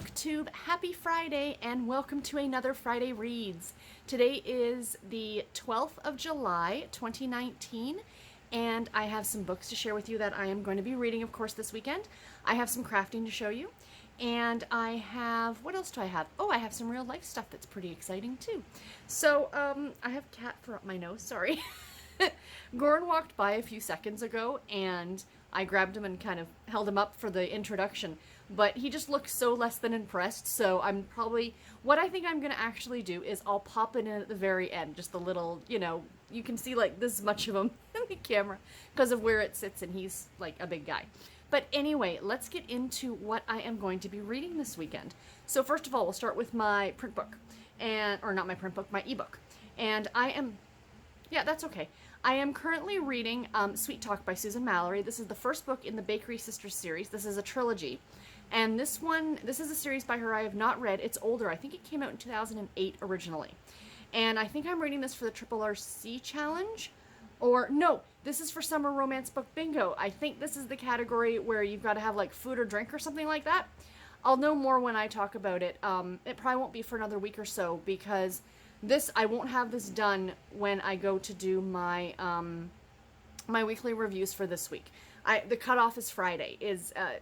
BookTube, happy Friday and welcome to another Friday Reads. Today is the 12th of July, 2019, and I have some books to share with you that I am going to be reading, of course, this weekend. I have some crafting to show you, and I have, what else do I have? Oh, I have some real life stuff that's pretty exciting too. So, I have cat fur up my nose, sorry. Goran walked by a few seconds ago and I grabbed him and kind of held him up for the introduction, but he just looked so less than impressed, so what I think I'm going to actually do is I'll pop it in at the very end, just the little, you can see like this much of him in the camera because of where it sits, and he's like a big guy. But anyway, let's get into what I am going to be reading this weekend. So first of all, we'll start with my print book, or not my print book, my ebook. And yeah, that's okay. I am currently reading Sweet Talk by Susan Mallery. This is the first book in the Bakery Sisters series. This is a trilogy. And this is a series by her I have not read. It's older. I think it came out in 2008 originally. And I think I'm reading this for the Triple RC Challenge. Or, no, this is for Summer Romance Book Bingo. I think this is the category where you've got to have like food or drink or something like that. I'll know more when I talk about it. It probably won't be for another week or so because I won't have this done when I go to do my my weekly reviews for this week. The cutoff is Friday.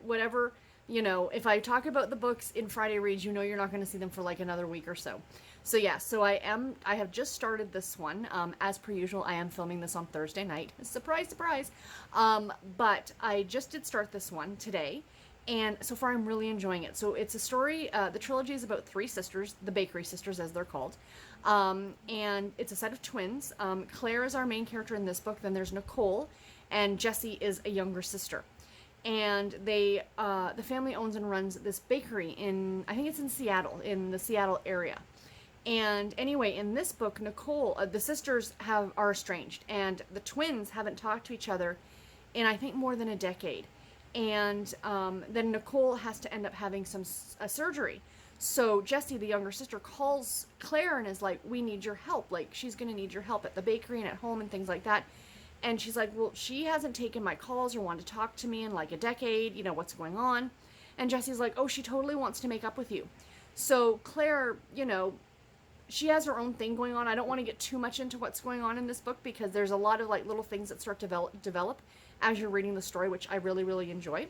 Whatever, if I talk about the books in Friday Reads, you're not going to see them for like another week or so. So yeah, I have just started this one. As per usual, I am filming this on Thursday night. Surprise, surprise. But I just did start this one today. And so far, I'm really enjoying it. So it's a story, the trilogy is about three sisters, the Bakery Sisters as they're called. And it's a set of twins. Claire is our main character in this book. Then there's Nicole, and Jessie is a younger sister. And the family owns and runs this bakery I think it's in Seattle, in the Seattle area. And anyway, in this book, Nicole, the sisters are estranged, and the twins haven't talked to each other in, I think, more than a decade. And then Nicole has to end up having a surgery. So Jessie, the younger sister, calls Claire and is like, we need your help. Like, she's going to need your help at the bakery and at home and things like that. And she's like, well, she hasn't taken my calls or wanted to talk to me in like a decade. What's going on? And Jessie's like, oh, she totally wants to make up with you. So Claire, she has her own thing going on. I don't want to get too much into what's going on in this book because there's a lot of like little things that start to develop as you're reading the story, which I really, really enjoy.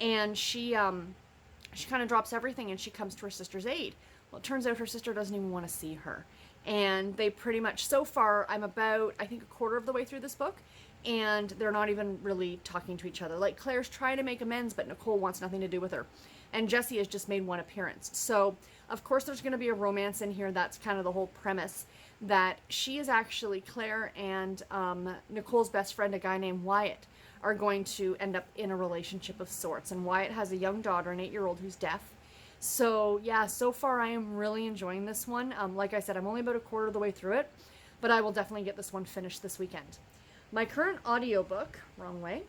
And she kind of drops everything and she comes to her sister's aid. Well, it turns out her sister doesn't even want to see her. And they pretty much, so far, I'm about, I think, a quarter of the way through this book, and they're not even really talking to each other. Like, Claire's trying to make amends, but Nicole wants nothing to do with her. And Jessie has just made one appearance. So, of course, there's going to be a romance in here. That's kind of the whole premise, that she is actually, Claire and Nicole's best friend, a guy named Wyatt, are going to end up in a relationship of sorts. And Wyatt has a young daughter, an 8-year-old, who's deaf. So, yeah, so far I am really enjoying this one. Like I said, I'm only about a quarter of the way through it, but I will definitely get this one finished this weekend. My current audiobook, wrong way,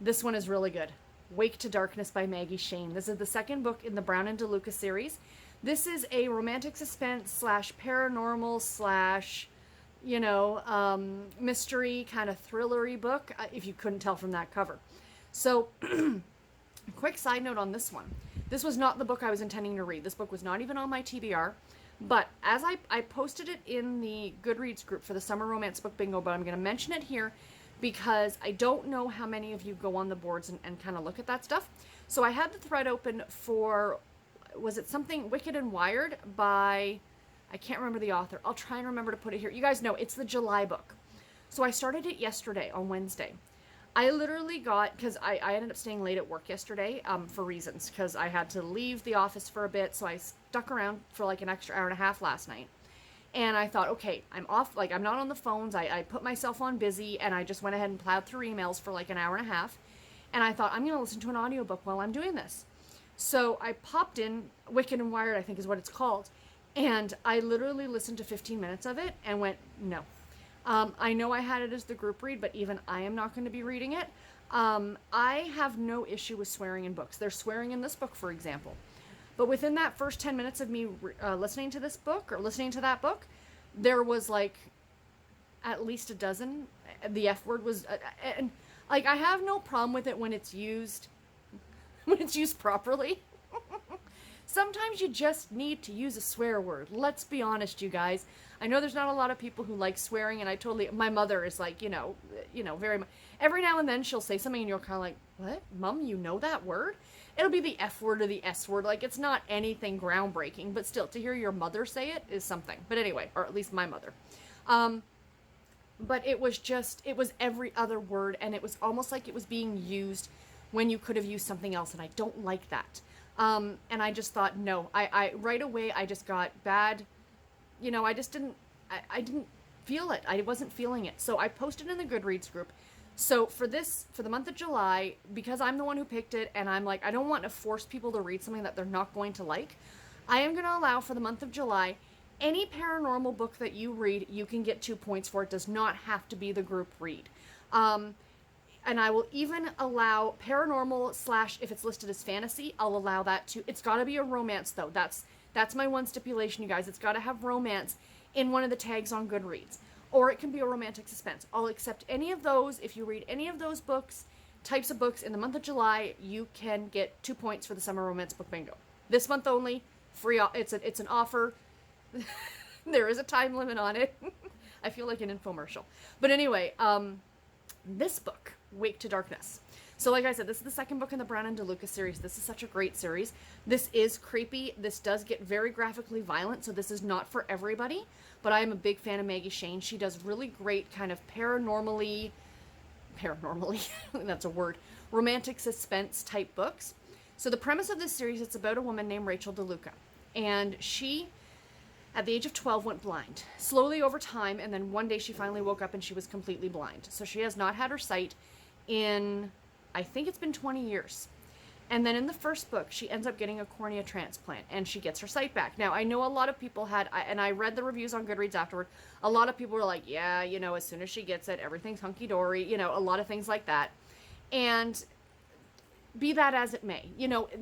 this one is really good. Wake to Darkness by Maggie Shane. This is the second book in the Brown and DeLuca series. This is a romantic suspense / paranormal / mystery kind of thrillery book, if you couldn't tell from that cover. So, quick side note on this one. This was not the book I was intending to read. This book was not even on my TBR, but as I posted it in the Goodreads group for the Summer Romance Book Bingo, but I'm going to mention it here because I don't know how many of you go on the boards and kind of look at that stuff. So I had the thread open for, was it something, Wicked and Wired by, I can't remember the author. I'll try and remember to put it here. You guys know, it's the July book. So I started it yesterday on Wednesday. I literally because I ended up staying late at work yesterday for reasons, because I had to leave the office for a bit, so I stuck around for like an extra hour and a half last night. And I thought, okay, I'm off, like I'm not on the phones, I put myself on busy, and I just went ahead and plowed through emails for like an hour and a half. And I thought, I'm going to listen to an audiobook while I'm doing this. So I popped in, Wicked and Wired, I think is what it's called, and I literally listened to 15 minutes of it and went, no. I know I had it as the group read, but even I am not going to be reading it. I have no issue with swearing in books. There's swearing in this book, for example. But within that first 10 minutes of me listening to this book, or listening to that book, there was like at least a dozen. The F word was, and like I have no problem with it when it's used properly. sometimes you just need to use a swear word. Let's be honest, you guys. I know there's not a lot of people who like swearing, and my mother is like, very much, every now and then she'll say something and you're kind of like, what? Mom, you know that word? It'll be the F word or the S word. Like, it's not anything groundbreaking, but still, to hear your mother say it is something. But anyway, or at least my mother. But it was every other word, and it was almost like it was being used when you could have used something else, and I don't like that. And I just thought, no, I right away, I just got bad, I just didn't, I didn't feel it. I wasn't feeling it. So I posted in the Goodreads group. So for the month of July, because I'm the one who picked it, and I'm like, I don't want to force people to read something that they're not going to like, I am going to allow for the month of July, any paranormal book that you read, you can get 2 points for. It does not have to be the group read. And I will even allow paranormal / if it's listed as fantasy, I'll allow that too. It's got to be a romance though. That's my one stipulation, you guys. It's got to have romance in one of the tags on Goodreads. Or it can be a romantic suspense. I'll accept any of those. If you read any of those types of books in the month of July, you can get 2 points for the summer romance book bingo. This month only, free. It's an offer. There is a time limit on it. I feel like an infomercial. But anyway, this book, Wake to Darkness. So like I said, this is the second book in the Brown and DeLuca series. This is such a great series. This is creepy. This does get very graphically violent, so this is not for everybody. But I am a big fan of Maggie Shane. She does really great kind of paranormally, that's a word, romantic suspense type books. So the premise of this series, it's about a woman named Rachel DeLuca. And she, at the age of 12, went blind. Slowly over time, and then one day she finally woke up and she was completely blind. So she has not had her sight in, I think it's been 20 years. And then in the first book, she ends up getting a cornea transplant, and she gets her sight back. Now, I know a lot of people and I read the reviews on Goodreads afterward, a lot of people were like, yeah, as soon as she gets it, everything's hunky-dory, a lot of things like that. And be that as it may,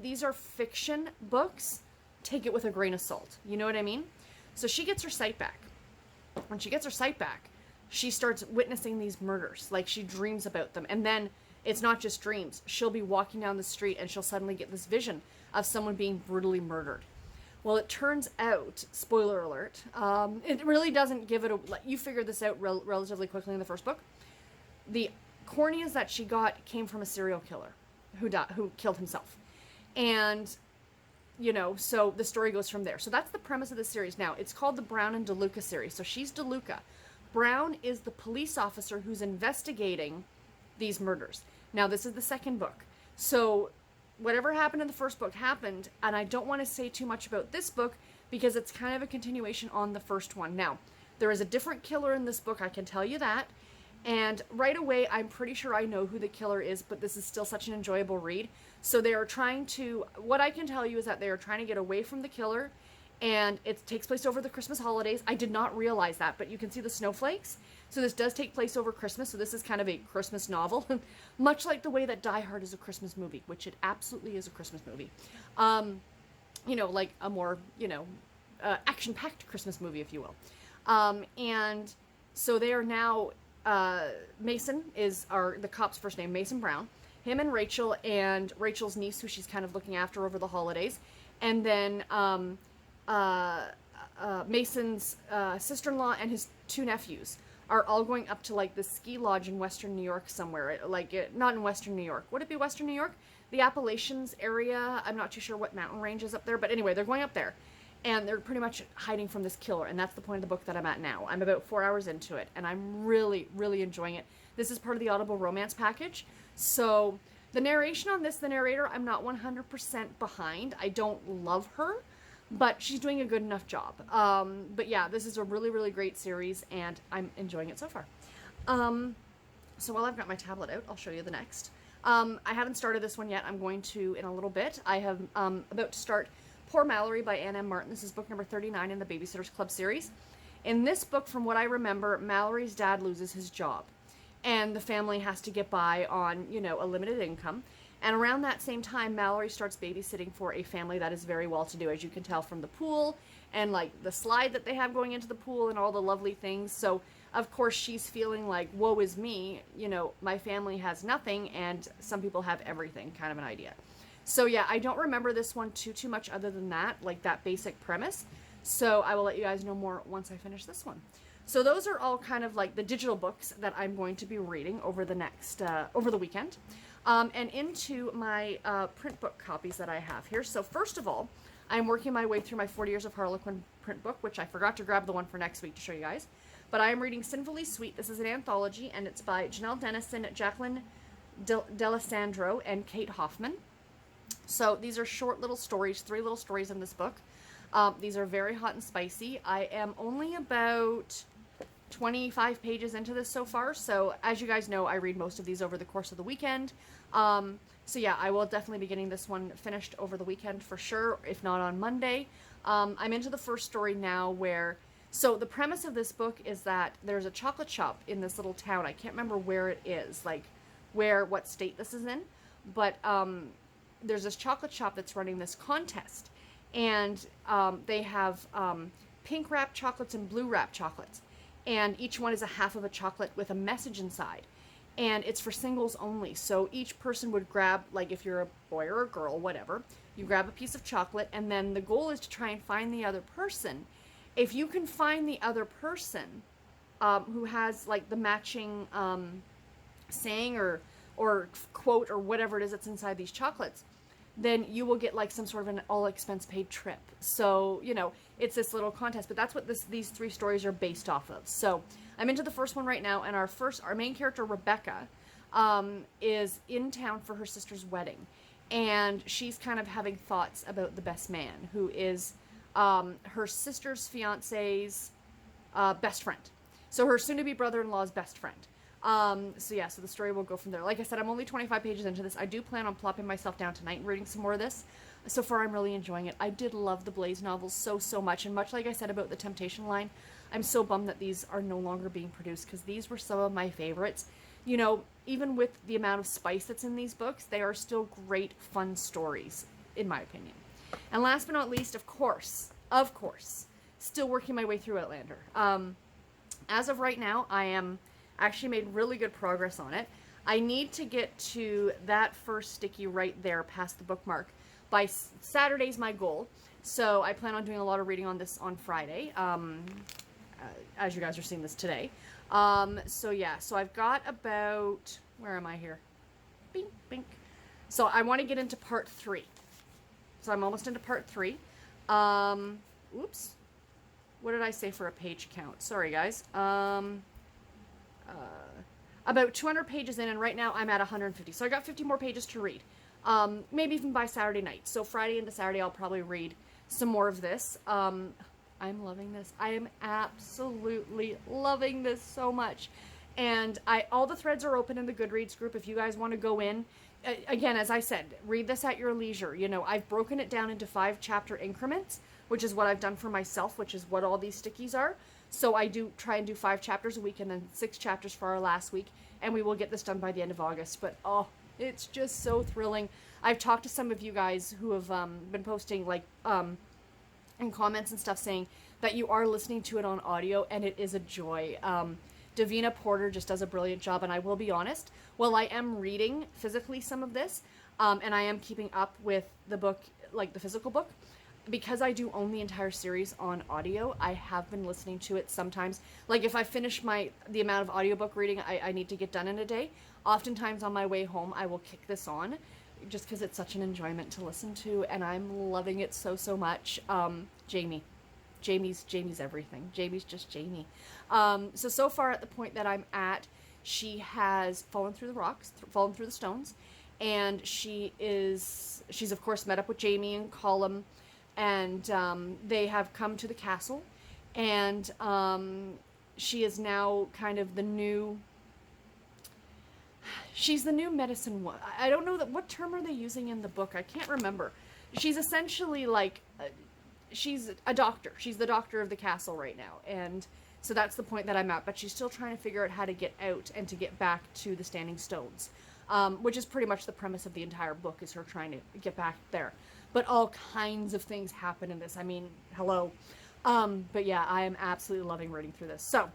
these are fiction books. Take it with a grain of salt. You know what I mean? So she gets her sight back. When she gets her sight back, she starts witnessing these murders. Like, she dreams about them. And then it's not just dreams. She'll be walking down the street and she'll suddenly get this vision of someone being brutally murdered. Well, it turns out, spoiler alert, it really doesn't give it you figure this out relatively quickly in the first book. The corneas that she got came from a serial killer who killed himself. And, so the story goes from there. So that's the premise of the series. Now, it's called the Brown and DeLuca series. So she's DeLuca. Brown is the police officer who's investigating these murders. Now, this is the second book. So whatever happened in the first book happened, and I don't want to say too much about this book because it's kind of a continuation on the first one. Now, there is a different killer in this book, I can tell you that. And right away, I'm pretty sure I know who the killer is, but this is still such an enjoyable read. So they are what I can tell you is that they are trying to get away from the killer, and it takes place over the Christmas holidays. I did not realize that, but you can see the snowflakes. So this does take place over Christmas, so this is kind of a Christmas novel, much like the way that Die Hard is a Christmas movie, which it absolutely is a Christmas movie. Like a more, action-packed Christmas movie, if you will. And so they are now, Mason is the cop's first name, Mason Brown, him and Rachel's niece, who she's kind of looking after over the holidays, and then Mason's sister-in-law and his 2 nephews are all going up to like the ski lodge in Western New York somewhere. Not in Western New York. Would it be Western New York? The Appalachians area. I'm not too sure what mountain range is up there, but anyway, they're going up there. And they're pretty much hiding from this killer, and that's the point of the book that I'm at now. I'm about 4 hours into it, and I'm really, really enjoying it. This is part of the Audible romance package. So the narration on this, the narrator, I'm not 100% behind. I don't love her, but she's doing a good enough job. But yeah, this is a really, really great series, and I'm enjoying it so far. So while I've got my tablet out, I'll show you the next. I haven't started this one yet. I'm going to in a little bit. I have about to start Poor Mallory by Ann M. Martin. This is book number 39 in the Babysitter's Club series. In this book, from what I remember, Mallory's dad loses his job, and the family has to get by on, a limited income. And around that same time, Mallory starts babysitting for a family that is very well-to-do, as you can tell from the pool and like the slide that they have going into the pool and all the lovely things. So of course she's feeling like, woe is me, my family has nothing and some people have everything, kind of an idea. So yeah, I don't remember this one too much other than that, like that basic premise. So I will let you guys know more once I finish this one. So those are all kind of like the digital books that I'm going to be reading over the next, over the weekend. And into my print book copies that I have here. So first of all, I'm working my way through my 40 Years of Harlequin print book, which I forgot to grab the one for next week to show you guys. But I am reading Sinfully Sweet. This is an anthology, and it's by Janelle Dennison, Jacqueline D'Alessandro, and Kate Hoffman. So these are short little stories, 3 little stories in this book. These are very hot and spicy. I am only about 25 pages into this so far, so as you guys know, I read most of these over the course of the weekend. So yeah, I will definitely be getting this one finished over the weekend for sure, if not on Monday. I'm into the first story now where, so the premise of this book is that there's a chocolate shop in this little town. I can't remember where it is, like what state this is in, but there's this chocolate shop that's running this contest, and they have pink wrapped chocolates and blue wrapped chocolates. And each one is a half of a chocolate with a message inside. And it's for singles only. So each person would grab, like if you're a boy or a girl, whatever, you grab a piece of chocolate, and then the goal is to try and find the other person. If you can find the other person who has like the matching saying or quote or whatever it is that's inside these chocolates, then you will get like some sort of an all expense paid trip. So, you know, it's this little contest, but that's what these 3 stories are based off of. So I'm into the first one right now, and our main character, Rebecca, is in town for her sister's wedding, and she's kind of having thoughts about the best man, who is her sister's fiance's best friend. So her soon-to-be brother-in-law's best friend. So yeah, so the story will go from there. Like I said, I'm only 25 pages into this. I do plan on plopping myself down tonight and reading some more of this. So far, I'm really enjoying it. I did love the Blaze novels so much, and much like I said about the Temptation line, I'm so bummed that these are no longer being produced, because these were some of my favorites. You know, even with the amount of spice that's in these books, they are still great, fun stories, in my opinion. And last but not least, of course, still working my way through Outlander. As of right now, I am actually made really good progress on it. I need to get to that first sticky right there past the bookmark by Saturday's my goal. So I plan on doing a lot of reading on this on Friday, as you guys are seeing this today. So yeah, so I've got about, where am I here? Bink, bink. So I want to get into part 3. So I'm almost into part 3. Oops. What did I say for a page count? Sorry, guys. About 200 pages in, and right now I'm at 150. So I got 50 more pages to read. Maybe even by Saturday night. So Friday into Saturday, I'll probably read some more of this. I'm loving this. I am absolutely loving this so much. And all the threads are open in the Goodreads group if you guys want to go in. Again, as I said, read this at your leisure. You know, I've broken it down into 5 chapter increments, which is what I've done for myself, which is what all these stickies are. So I do try and do 5 chapters a week, and then 6 chapters for our last week, and we will get this done by the end of August. But oh, it's just so thrilling. I've talked to some of you guys who have been posting like in comments and stuff saying that you are listening to it on audio, and it is a joy. Davina Porter just does a brilliant job, and I will be honest, while I am reading physically some of this, and I am keeping up with the book, like the physical book, because I do own the entire series on audio, I have been listening to it sometimes. Like if I finish the amount of audiobook reading I need to get done in a day, oftentimes on my way home I will kick this on, just because it's such an enjoyment to listen to, and I'm loving it so much. Jamie's everything. Jamie's just Jamie. So far at the point that I'm at, she has fallen through the rocks, fallen through the stones, and she's of course met up with Jamie and Colum, and they have come to the castle, and she is now kind of she's the new medicine one. I don't know what term are they using in the book. I can't remember. She's essentially like, she's a doctor. She's the doctor of the castle right now, and so that's the point that I'm at, but she's still trying to figure out how to get out and to get back to the Standing Stones, which is pretty much the premise of the entire book, is her trying to get back there. But all kinds of things happen in this. I mean, hello. But yeah, I am absolutely loving reading through this. So,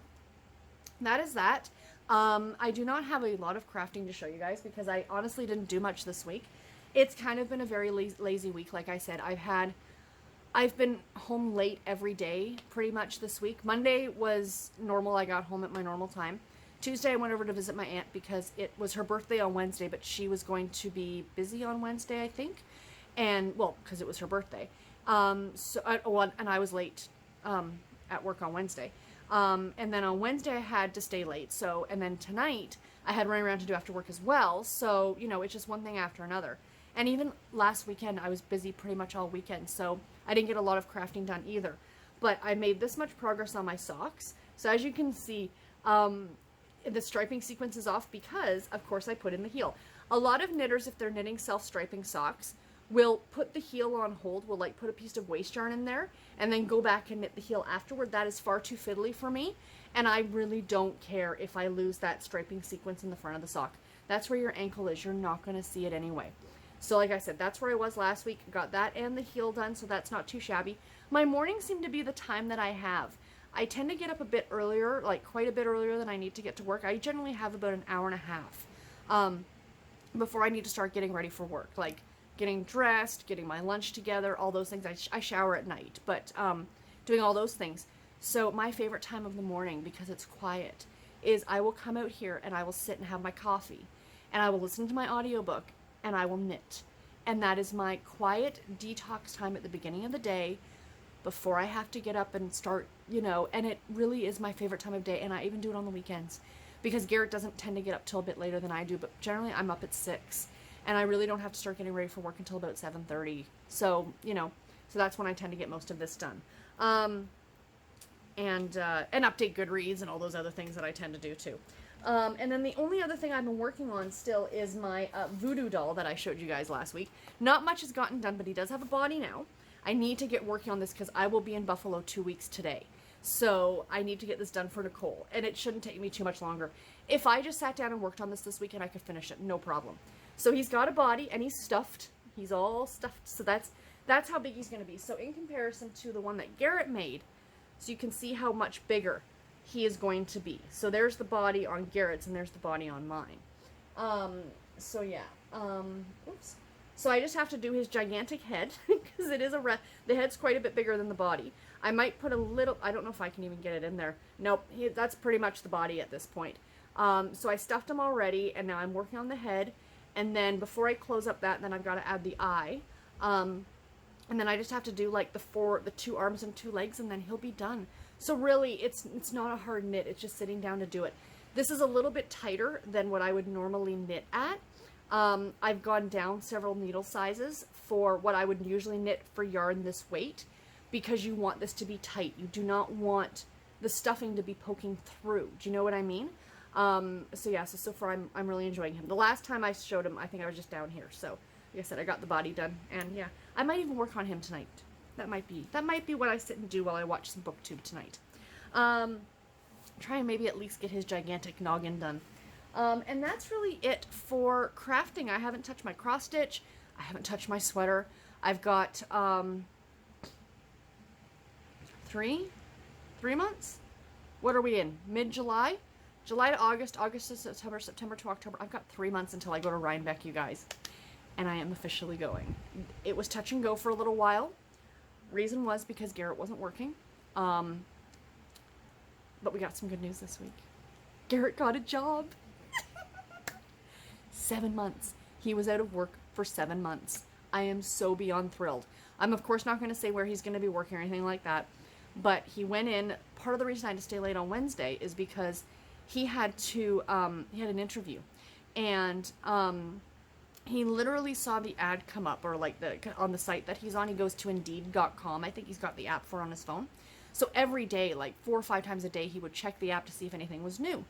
that is that. I do not have a lot of crafting to show you guys because I honestly didn't do much this week. It's kind of been a very lazy week. Like I said, I've been home late every day pretty much this week. Monday was normal. I got home at my normal time. Tuesday I went over to visit my aunt because it was her birthday on Wednesday, but she was going to be busy on Wednesday, I think. And, well, because it was her birthday. And I was late at work on Wednesday. And then on Wednesday I had to stay late. So, and then tonight I had running around to do after work as well. So, you know, it's just one thing after another. And even last weekend I was busy pretty much all weekend. So I didn't get a lot of crafting done either. But I made this much progress on my socks. So as you can see, the striping sequence is off because, of course, I put in the heel. A lot of knitters, if they're knitting self-striping socks, will put the heel on hold, will like put a piece of waste yarn in there, and then go back and knit the heel afterward. That is far too fiddly for me, and I really don't care if I lose that striping sequence in the front of the sock. That's where your ankle is. You're not going to see it anyway. So like I said, that's where I was last week. Got that and the heel done, so that's not too shabby. My mornings seem to be the time that I have. I tend to get up a bit earlier, like quite a bit earlier than I need to get to work. I generally have about an hour and a half before I need to start getting ready for work, like getting dressed, getting my lunch together, all those things. I shower at night, but doing all those things. So my favorite time of the morning, because it's quiet, is I will come out here and I will sit and have my coffee, and I will listen to my audiobook, and I will knit. And that is my quiet detox time at the beginning of the day before I have to get up and start, you know, and it really is my favorite time of day. And I even do it on the weekends because Garrett doesn't tend to get up till a bit later than I do, but generally I'm up at 6 and I really don't have to start getting ready for work until about 7:30. So, you know, so that's when I tend to get most of this done. And update Goodreads and all those other things that I tend to do too. And then the only other thing I've been working on still is my voodoo doll that I showed you guys last week. Not much has gotten done, but he does have a body now. I need to get working on this because I will be in Buffalo 2 weeks today. So I need to get this done for Nicole, and it shouldn't take me too much longer. If I just sat down and worked on this weekend, I could finish it, no problem. So he's got a body, and he's stuffed. He's all stuffed, so that's how big he's going to be. So in comparison to the one that Garrett made, so you can see how much bigger he is going to be. So there's the body on Garrett's, and there's the body on mine. So yeah. Oops. So I just have to do his gigantic head, because it is the head's quite a bit bigger than the body. I might put a little, I don't know if I can even get it in there. Nope, that's pretty much the body at this point. So I stuffed him already, and now I'm working on the head. And then before I close up that, then I've got to add the eye. And then I just have to do like the 2 arms and 2 legs, and then he'll be done. So really, it's not a hard knit. It's just sitting down to do it. This is a little bit tighter than what I would normally knit at. I've gone down several needle sizes for what I would usually knit for yarn this weight, because you want this to be tight. You do not want the stuffing to be poking through. Do you know what I mean? So yeah, so far I'm really enjoying him. The last time I showed him, I think I was just down here. So like I said, I got the body done, and yeah, I might even work on him tonight. That might be what I sit and do while I watch some BookTube tonight. Try and maybe at least get his gigantic noggin done. And that's really it for crafting. I haven't touched my cross stitch. I haven't touched my sweater. I've got 3 months. What are we in? Mid-July? July to August, August to September, September to October. I've got 3 months until I go to Rhinebeck, you guys. And I am officially going. It was touch and go for a little while. Reason was because Garrett wasn't working. But we got some good news this week. Garrett got a job. 7 months. He was out of work for 7 months. I am so beyond thrilled. I'm of course not going to say where he's going to be working or anything like that. But he went in. Part of the reason I had to stay late on Wednesday is because he had he had an interview. And he literally saw the ad come up, or like on the site that he's on. He goes to Indeed.com. I think he's got the app for on his phone. So every day, like 4 or 5 times a day, he would check the app to see if anything was new.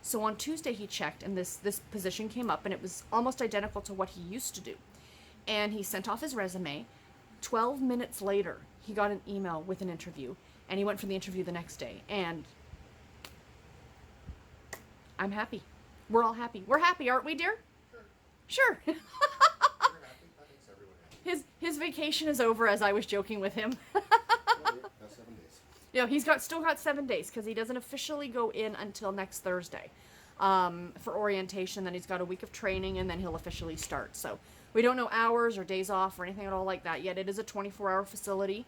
So on Tuesday he checked, and this position came up, and it was almost identical to what he used to do. And he sent off his resume. 12 minutes later, he got an email with an interview, and he went for the interview the next day. And I'm happy. We're all happy. We're happy, aren't we, dear? Sure. Sure. His vacation is over, as I was joking with him. That's 7 days. No, still got 7 days, because he doesn't officially go in until next Thursday. for orientation. Then he's got a week of training, and then he'll officially start. So we don't know hours or days off or anything at all like that yet. It is a 24-hour facility.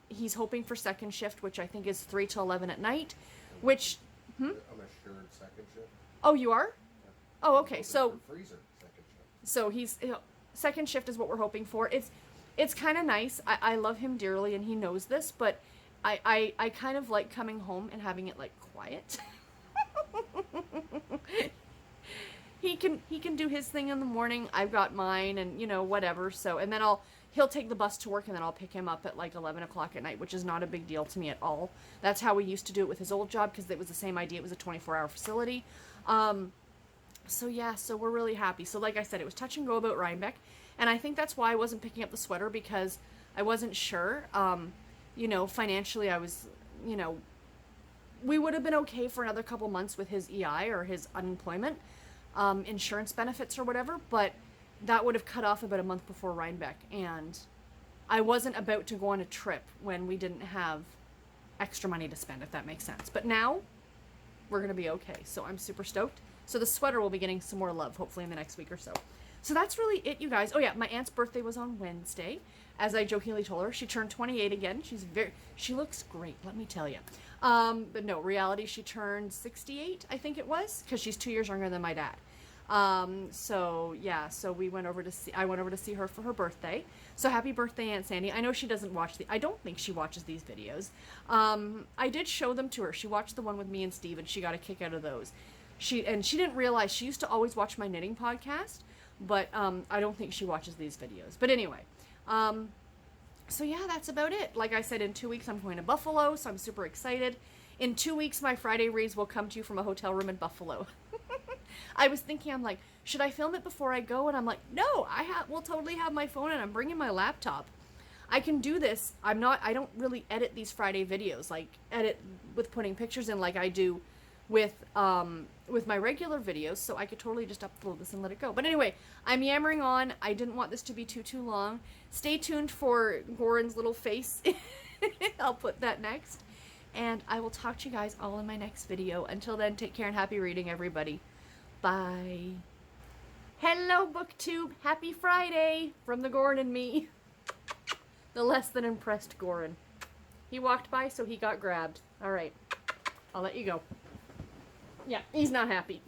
He's hoping for second shift, which I think is 3 to 11 at night, which... I'm assured second shift. Oh, you are? Yeah. Oh, okay. So Freezer second shift. So he's second shift is what we're hoping for. It's kind of nice. I love him dearly, and he knows this. But I kind of like coming home and having it like quiet. He can do his thing in the morning. I've got mine, and whatever. So and then he'll take the bus to work, and then I'll pick him up at like 11 o'clock at night, which is not a big deal to me at all. That's how we used to do it with his old job, because it was the same idea. It was a 24-hour facility. So yeah, so we're really happy. So like I said, it was touch and go about Rhinebeck, and I think that's why I wasn't picking up the sweater, because I wasn't sure. Financially I was, we would have been okay for another couple months with his EI or his unemployment insurance benefits or whatever, but that would have cut off about a month before Rhinebeck, and I wasn't about to go on a trip when we didn't have extra money to spend, if that makes sense. But now we're going to be okay, so I'm super stoked. So the sweater will be getting some more love, hopefully, in the next week or so. So that's really it, you guys. Oh, yeah, my aunt's birthday was on Wednesday. As I jokingly told her, she turned 28 again. She looks great, let me tell you. But no, reality, she turned 68, I think it was, because she's 2 years younger than my dad. So I went over to see her for her birthday. So happy birthday, Aunt Sandy. I know she doesn't watch I don't think she watches these videos. I did show them to her. She watched the one with me and Steve, and she got a kick out of those. She didn't realize she used to always watch my knitting podcast, but I don't think she watches these videos. But anyway, so yeah, that's about it. Like I said, in 2 weeks I'm going to Buffalo, so I'm super excited. In 2 weeks, my Friday reads will come to you from a hotel room in Buffalo. I was thinking, I'm like, should I film it before I go? And I'm like, no, we'll totally have my phone, and I'm bringing my laptop. I can do this. I don't really edit these Friday videos, like edit with putting pictures in like I do with my regular videos, so I could totally just upload this and let it go. But anyway, I'm yammering on. I didn't want this to be too long. Stay tuned for Goran's little face. I'll put that next. And I will talk to you guys all in my next video. Until then, take care and happy reading, everybody. Bye. Hello, BookTube. Happy Friday from the Goran and me. The less than impressed Goran. He walked by, so he got grabbed. All right. I'll let you go. Yeah, he's not happy.